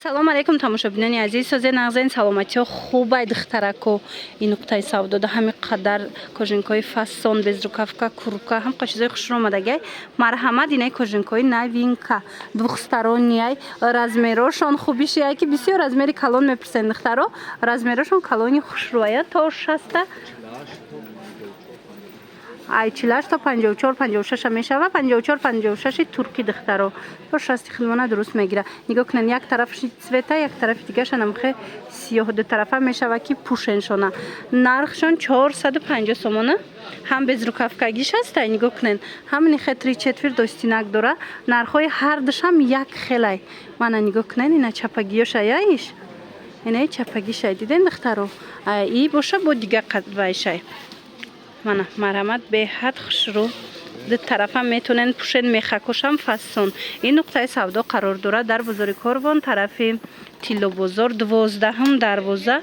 салом алейкум тамошобинони азиз, созе нағзаин саломатиҳо хубай духтарако ин нуқтаи савдода ҳами қадар кожинкои фасон безрукавка курка ҳам қашизои хушрӯ омадагиай марҳамат инай кожинкои навинка двухсторонияй размерошон хубишияй ки бисёр размери калон мепурсен духтаро размерошон калони хушрӯая то 60 ай 48 та 54 56 мешава 54 56 турки духтаро то 60 хилмона дуруст мегира нигоҳ кунед як тарафш цвета як тарафи дигаша намхе сиёҳ ду тарафа мешава ки пушеншона нархшон 450 сомона ҳам безрукавкагиш аста нигоҳ кунед ҳамини хетри четвир достинак дора нархҳои ҳар душам як хелай мана нигоҳ кунед ина чапагиёша яиш ина чапагишай диден духтаро и боша бо дига қадвайшай мана марҳамат беҳад хушрӯ ду тарафа метонен пушен мехакошам фасон ин нуқтаи савдо қарор дорад дар бозори корвон тарафи тиллобозор 12 дарвоза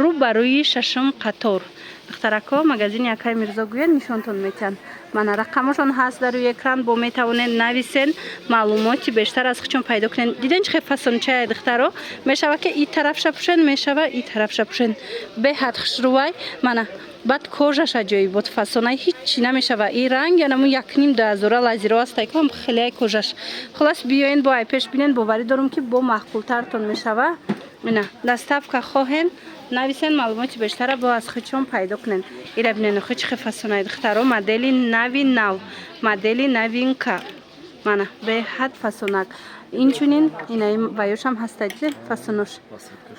рӯ ба рӯи 6 қатор духтарако магазини Акай Мирзо гӯяд нишонтон метиҳанд мана рақамашон ҳаст дар рӯи экран бо метавонед нависен маълумоти бештар аз хичон пайдо кунед диден чӣ фасончая духтаро мешава ки и тарафша пушен мешава и тарафша пушен беҳад хушрӯвай мана баъд кожаш аҷоибот фасонай ҳиччи намешава и ранг янаму 1,5-2000 лазиро астай ки ҳам хелеай кожаш хулас биёен бо айпеш бинен боварӣ дорум ки бо махкултартон мешава ина доставка хоҳен нависен маълумоти бештара бо аз хичон пайдо кунен ира бинен охи чӣ фасонай духтаро модели нави нав модели новинка мана беҳад фасонак инчунин инаи ваёшам ҳастад фасонош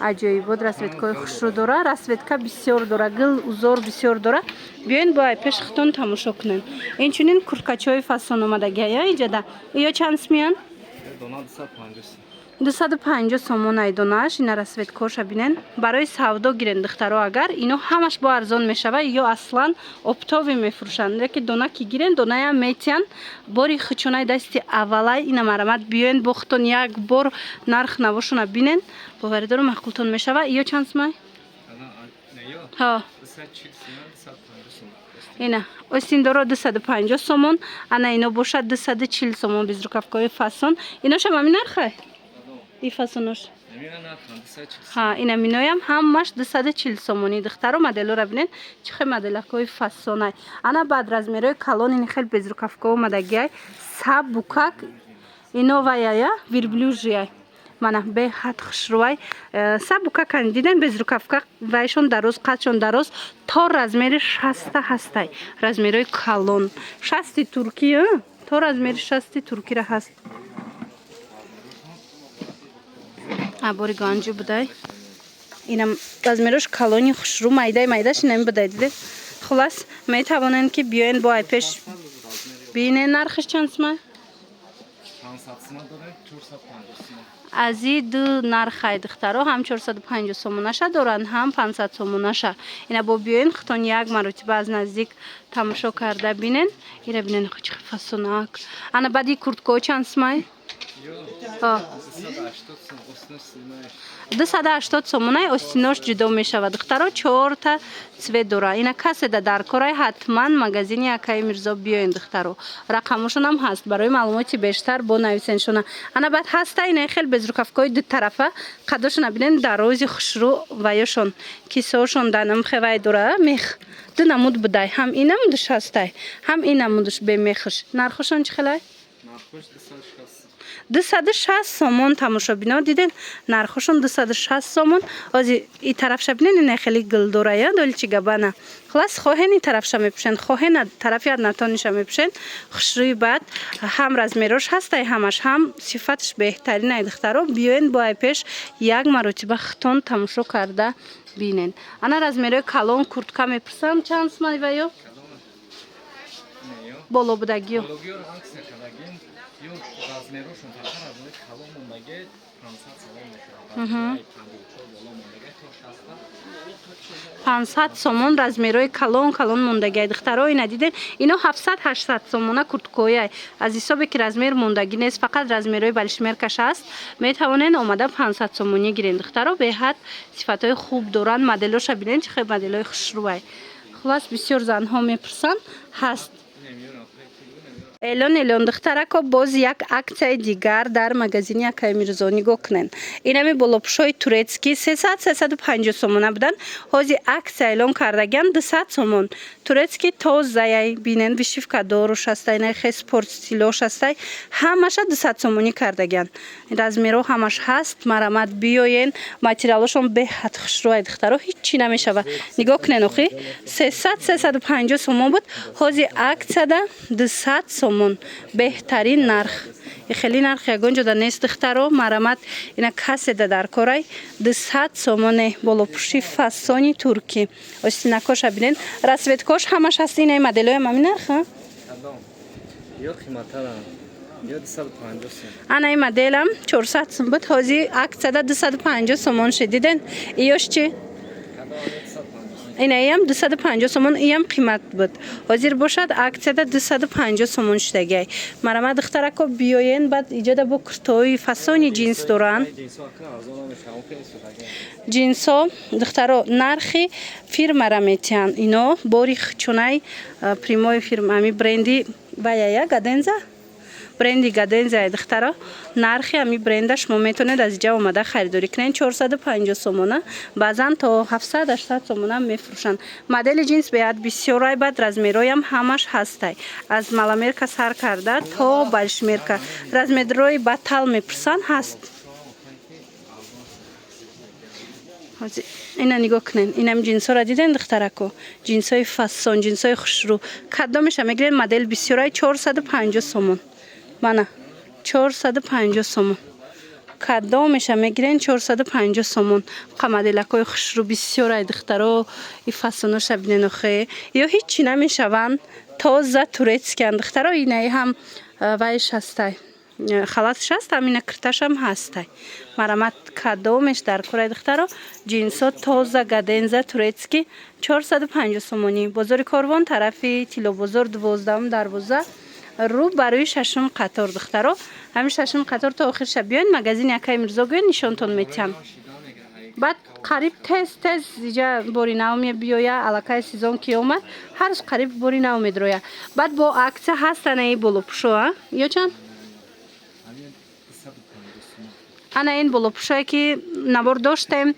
аҷоибот расветкаи хушрӯ дора расветка бисёр дора гил узор бисёр дора биёен бо айпеш хитон тамошо кунен инчунин курткачаҳои фасон омадагиая иҷада ё чанд смиян 250 сомон ай донааш ина расветкаоша бинен барои савдо гирен духтаро агар ино ҳамаш бо арзон мешава ё аслан оптови мефурӯшанд леки дона ки гирен донаям метиҳанд бори хичонай дасти аввалай ина марҳамат биёен бо хитон як бор нарх навошона бинен боварӣ дорум мақултон мешава ё чанд сумай ҳа ина остиндоро 250 сомон ана ино бошад 240 сомон безрукавкаҳои фасон иноша ҳамин нархай и фасонош ҳа ина миноям ҳамаш 240 сомони духтаро моделора бинен чӣ хел моделакҳои фасонай ана баъд размерои калон ини хел безрукавка омадагиай сабукак ино ваяя верблюжияй мана беҳад хушрӯвай сабукакан диден безрукавка вайшон дароз қадшон дароз то размери 60 ҳастай размерои калон 60 турки то размери 60 туркира ҳаст бори ганҷу будай инам размерош калони хушрӯ майдаи майдаш инами будай диде хулас метавонен ки биёен бо айпеш бинен нархиш чанд сумай ази ду нархай духтаро ҳам 450 сомонаша доранд ҳам 500 сомонаша ина бо биёен хитон як маротиба аз наздик тамошо карда бинен ира бинен чӣ фасонак ана баъди курткаҳо чанд сумай 280 сомонай остинош ҷудо мешавад духтаро 4 та цвет дора ина каседа дар корай ҳатман магазини Акай Мирзо биёен духтаро рақамошонам ҳаст барои маълумоти бештар бо нависеншона ана баъд ҳаста ина хел безрукавкаҳои ду тарафа қадошона бинен дарози хушрӯ ваёшон кисаошон данамхевай дора мех ду намуд будай ҳам ин намудуш ҳастай ҳам ин намудуш бемехш нархошон чӣ хелай 260 сомон тамошобино диден нархошон 260 сомон ози и тарафша бинен ина хели гилдорая долчи габана хулас хоҳен и тарафша мепушен хоҳен тарафи аднатониша мепушен хушрӯи баъд ҳам размерош ҳастай ҳамаш ҳам сифатш беҳтаринай духтаро биёен бо айпеш як маротиба хитон тамошо карда бинен ана размерои калон куртка мепурсам чанд сумай ваё болобудагиё пансад сомон размерои калон мондагиай духтаро ина диден ино 700-800 сомона курткояй аз ҳисобе ки размер мондагӣ нест фақат размерои балишмеркаш аст метавонен омада 500 сомонӣ гирен духтаро беҳад сифатҳои хуб доранд моделоша бинен чӣ хел моделҳои хушрӯвай хулас бисёр занҳо мепурсанд ҳаст Элон духтарако боз як аксияи дигар дар магазини Акаи Мирзо нигоҳ кунед. Инами болопӯшҳои турецкӣ 300-350 сомона буданд. Ҳозир аксия эълон кардагиянд 200 сомон. Турецкӣ тозаяй бинен вишивкадоруш ҳастай, нархи спорт стилош ҳастай. Ҳамаша 200 сомонӣ кардагиянд. Размерҳо ҳамаш ҳаст. Марамат биёен. Материалошон беҳад хушрӯяй духтаро ҳичӣ намешава. Нигоҳ кунед охи 300-350 сомон буд. Ҳозир аксияда 200 сомон. Беҳтарин нарх. Хеле нарх ягон ҷода нест духтаро. Марамат ина каседа дар корай 200 сомоне болопӯши фасони туркӣ. Остинакоша бинен. Расветкош ҳамаш ҳаст. Ина моделоям ҳамин нарха? Ё қиматтара. Ё 250 сом. Ана ин моделам 400 сом буд. Ҳозир аксияда 250 сомон шидиден. Иёш чи? Инаям 250 сомон иям қимат буд. Ҳозир бошад аксияда 250 сомон шудагай. Марамат духтарако биёен баъд иҷода бо куртои фасони ҷинс доран. Ҷинсо духтаро нархи фирмара метиҳанд. Ино бори чунай примои фирмами бренди ваяя гаденза. Бренди гаденза духтаро нархи ами бренда шумо метавонед аз иҷа омада харидорӣ кунед. 450 сомона, баъзан то 700-800 сомона мефурӯшанд. Модели ҷинс беҳад бисёрай бад, размероям ҳамаш ҳастай. Аз маламерка сар карда то большмерка. Размерои батал мепурсанд ҳаст. Ина нигоҳ кунед. Инам ҷинсоро диден духтарако? Ҷинсои фасон, ҷинсои хушрӯ. Каддом меша мегиред модел бисёрай 450 сомон. Мана 450 сомон. Каддом меша мегирен 450 сомон. Қа моделакои хушрӯ бисёрай духтаро. И фасоноша бинен охе. Ё ҳичӣ намешаванд. Тоза турецкиан духтаро. Инаи ҳам вайш ҳастай. Халатш ҳаст, ҳамина кирташам ҳастай. Марамат кадомеш дар кораи духтаро. Ҷинсо тоза гаденза турецкӣ 450 сомонӣ. Бозори Корвон тарафи Тилобозор 12 дарвоза. Рӯ барои шашум қатор духтаро. Ҳамин шашум қатор то охирша биёед магазини Акаи Мирзо гӯед нишонтон метиҳам. Баъд қариб тез иҷа бори нав мебиёя. Аллакай сезон ки омад ҳар рӯз қариб бори нав медроя. Баъд бо аксия ҳастанаи болопӯшо ё чанд? Ана ин болопӯшое ки набор доштем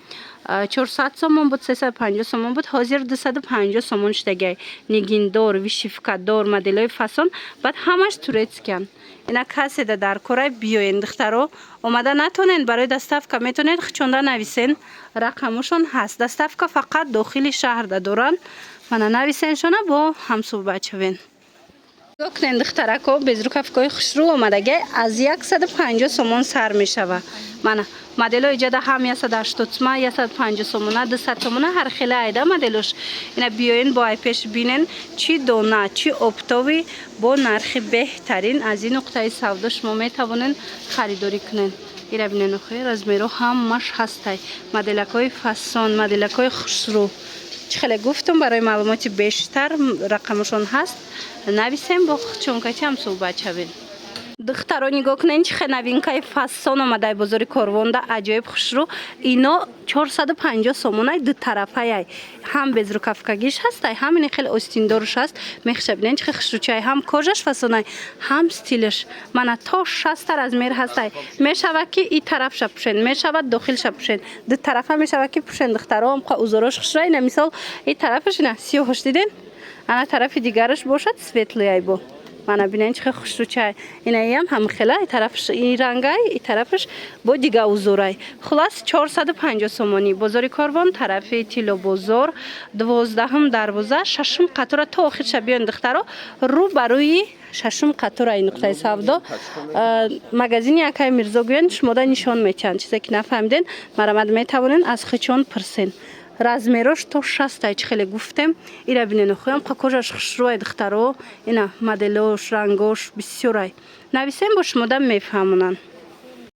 400 сомон буд, 350 сомон буд. Ҳозир 250 сомон шудагай. Нигиндор, вишивкадор, моделои фасон. Баъд ҳамаш турецкиан. Ина каседа дар корай биёен духтаро. Омада натонен барои доставка метонед хичонда нависен. Рақамошон ҳаст. Доставка фақат дохили шаҳрда доранд. Мана нависеншона бо ҳамсуҳбат шавен. Нигоҳ кунед духтарако безрукавкаи хушрӯ омадагай аз 150 сомон сар мешава. Мана моделои ҷада ҳам 180 сомона, 150 сомона, 200 сомона ҳар хеле айда моделош. Ина биёен бо айпеш бинен чӣ дона, чӣ оптови бо нархи беҳтарин аз ин нуқтаи савдо шумо метавонед харидорӣ кунед. Ира бинен охи размеро ҳамаш ҳастай. Моделакои фасон, моделакои хушрӯ. Чӣ хеле гуфтум барои маълумоти бештар рақамашон ҳаст. Нависем бо чонкачи ҳам суҳбат шавем. Духтаро нигоҳ кунед чӣ хеле новинкаи фасон омадаи бозори Корвонда аҷоиб хушрӯ. Ино 450 сомонай дутарафаяй. Ҳам безрукавкагиш ҳастай, ҳамин хеле остиндоруш ҳаст. Мехша бинен чӣ хеле хушрӯчай, ҳам кожаш фасонай, ҳам стилиш. Мана то 60 размер ҳастай. Мешава ки и тарафша пӯшен, мешава дохилша пӯшен. Дутарафа мешава ки пӯшен духтаро ҳамқа узорош хушрӯ. Ина мисол и тарафаш ина сиёҳош диден? Ана тарафи дигараш бошад светлияй бо. Мана бинен чӣ хеле хушрӯчай. Инаям ҳамхела и тарафаш и рангай, и тарафаш бо дига узорай. Хулас 450 сомонӣ. Бозори Корвон тарафи Тилобозор 12 дарвоза шашум қатора то охирша биён духтаро. Рӯ барои шашум қатора ин нуқтаи савдо. Магазини Акаи Мирзо гӯянд шумода нишон метиҳанд. Чизе ки нафаҳмиден марамат метавонен аз хичон пурсен. Размерош то 60 чӣ хеле гуфтем. Ира бинен охоям қакожаш хушрӯай духтаро. Ина моделош, рангош бисёрай. Нависем бо шумода мефаҳмонанд.